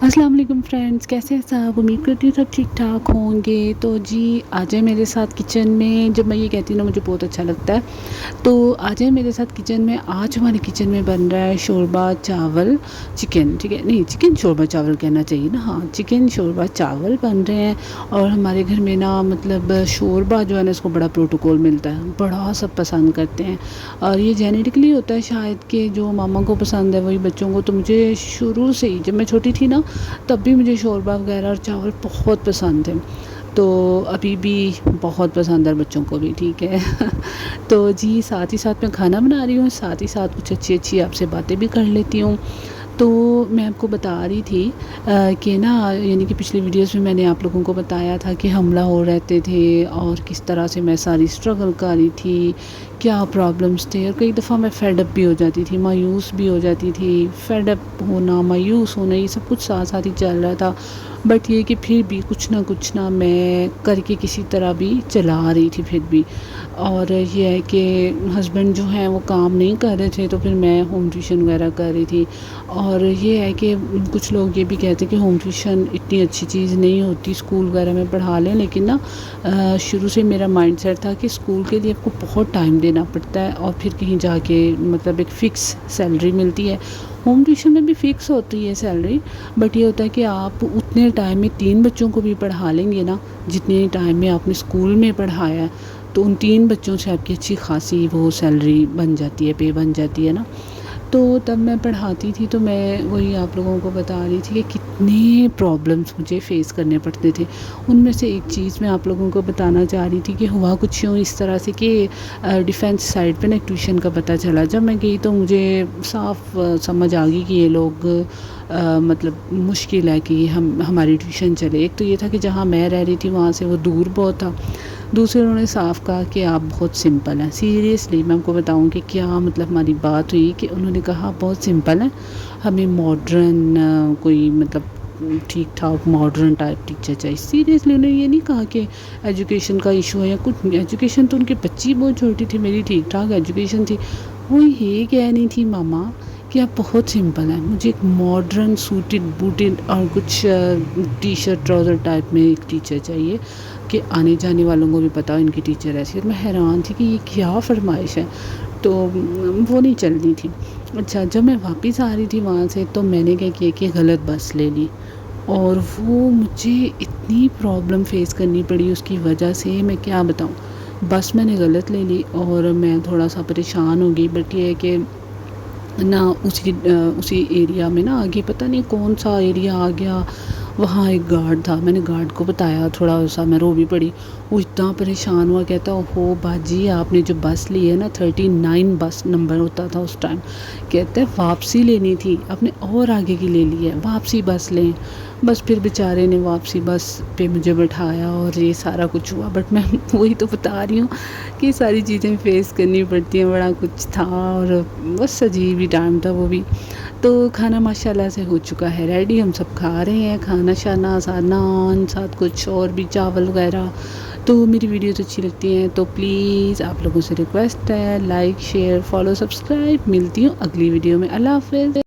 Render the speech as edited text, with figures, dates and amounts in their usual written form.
अस्सलाम वालेकुम फ्रेंड्स, कैसे हैं सब। उम्मीद करती हूँ सब ठीक ठाक होंगे। तो जी आ जाए मेरे साथ किचन में। जब मैं ये कहती हूँ ना मुझे बहुत अच्छा लगता है। तो आ जाए मेरे साथ किचन में। आज हमारे किचन में बन रहा है शोरबा चावल चिकन, ठीक है, नहीं चिकन शोरबा चावल कहना चाहिए ना, हाँ चिकन शोरबा चावल बन रहे हैं। और हमारे घर में ना मतलब शोरबा जो है ना इसको बड़ा प्रोटोकॉल मिलता है, बड़ा सब पसंद करते हैं। और ये जेनेटिकली होता है शायद कि जो मामा को पसंद है वही बच्चों को। तो मुझे शुरू से ही जब मैं छोटी थी ना तब भी मुझे शोरबा वगैरह और चावल बहुत पसंद थे। तो अभी भी बहुत पसंद है बच्चों को भी, ठीक है। तो जी साथ ही साथ मैं खाना बना रही हूँ, साथ ही साथ कुछ अच्छी अच्छी आपसे बातें भी कर लेती हूँ। तो मैं आपको बता रही थी कि ना यानी कि पिछली वीडियोस में मैंने आप लोगों को बताया था कि हमला हो रहते थे और किस तरह से मैं सारी स्ट्रगल कर रही थी, क्या प्रॉब्लम्स थे। और कई दफ़ा मैं फेड अप भी हो जाती थी, मायूस भी हो जाती थी। फेड अप होना, मायूस होना, ये सब कुछ साथ साथ ही चल रहा था। बट ये कि फिर भी कुछ ना मैं करके किसी तरह भी चला रही थी फिर भी। और ये है कि हस्बैंड जो हैं वो काम नहीं कर रहे थे, तो फिर मैं होम ट्यूशन वगैरह कर रही थी। और ये है कि कुछ लोग ये भी कहते हैं कि होम ट्यूशन इतनी अच्छी चीज़ नहीं होती, स्कूल वगैरह में पढ़ा लें। लेकिन ना शुरू से मेरा माइंडसेट था कि स्कूल के लिए आपको बहुत टाइम देना पड़ता है और फिर कहीं जाके मतलब एक फ़िक्स सैलरी मिलती है। होम ट्यूशन में भी फ़िक्स होती है सैलरी, बट ये होता है कि आप उतने टाइम में 3 बच्चों को भी पढ़ा लेंगे ना जितने टाइम में आपने स्कूल में पढ़ाया है, तो उन 3 बच्चों से आपकी अच्छी खासी वो सैलरी बन जाती है, पे बन जाती है ना। तो तब मैं पढ़ाती थी, तो मैं वही आप लोगों को बता रही थी कि कितने प्रॉब्लम्स मुझे फ़ेस करने पड़ते थे। उनमें से एक चीज़ मैं आप लोगों को बताना चाह रही थी कि हुआ कुछ यूँ इस तरह से कि डिफेंस साइड पे ना एक ट्यूशन का पता चला। जब मैं गई तो मुझे साफ समझ आ गई कि ये लोग मतलब मुश्किल है कि हम हमारी ट्यूशन चले। एक तो ये था कि जहाँ मैं रह रही थी वहाँ से वो दूर बहुत था। दूसरे उन्होंने साफ कहा कि आप बहुत सिंपल हैं। सीरियसली मैं आपको बताऊं कि क्या मतलब हमारी बात हुई कि उन्होंने कहा बहुत सिंपल है, हमें मॉडर्न कोई मतलब ठीक ठाक मॉडर्न टाइप टीचर चाहिए। सीरियसली उन्होंने ये नहीं कहा कि एजुकेशन का इशू है या कुछ। एजुकेशन तो उनकी बच्ची बहुत छोटी थी, मेरी ठीक ठाक एजुकेशन थी। वो ये कह नहीं थी मामा कि आप बहुत सिंपल हैं, मुझे एक मॉडर्न सूटेड बूटेड और कुछ टी शर्ट ट्राउज़र टाइप में एक टीचर चाहिए कि आने जाने वालों को भी पता हो इनकी टीचर ऐसी है। मैं हैरान थी कि ये क्या फरमाइश है। तो वो नहीं चल रही थी। अच्छा जब मैं वापस आ रही थी वहाँ से तो मैंने क्या किया कि गलत बस ले ली, और वो मुझे इतनी प्रॉब्लम फेस करनी पड़ी उसकी वजह से, मैं क्या बताऊँ। बस मैंने गलत ले ली और मैं थोड़ा सा परेशान हो गई। बट ये है कि ना उसी एरिया में ना आगे पता नहीं कौन सा एरिया आ गया, वहाँ एक गार्ड था। मैंने गार्ड को बताया, थोड़ा सा मैं रो भी पड़ी। वो इतना परेशान हुआ, कहता ओहो बाजी आपने जो बस ली है ना 39 बस नंबर होता था उस टाइम, कहते हैं वापसी लेनी थी, आपने और आगे की ले ली है, वापसी बस लें। बस फिर बेचारे ने वापसी बस पे मुझे बिठाया और ये सारा कुछ हुआ। बट मैं वही तो बता रही हूँ कि सारी चीज़ें फेस करनी पड़ती हैं, बड़ा कुछ था। और बस अजीब ही टाइम था वो भी। तो खाना माशाल्लाह से हो चुका है रेडी, हम सब खा रहे हैं खाना शाना, साथ नान साथ कुछ और भी चावल वगैरह। तो मेरी वीडियोस अच्छी लगती हैं तो प्लीज़ आप लोगों से रिक्वेस्ट है लाइक शेयर फॉलो सब्सक्राइब। मिलती हूँ अगली वीडियो में। अल्लाह हाफ़िज़।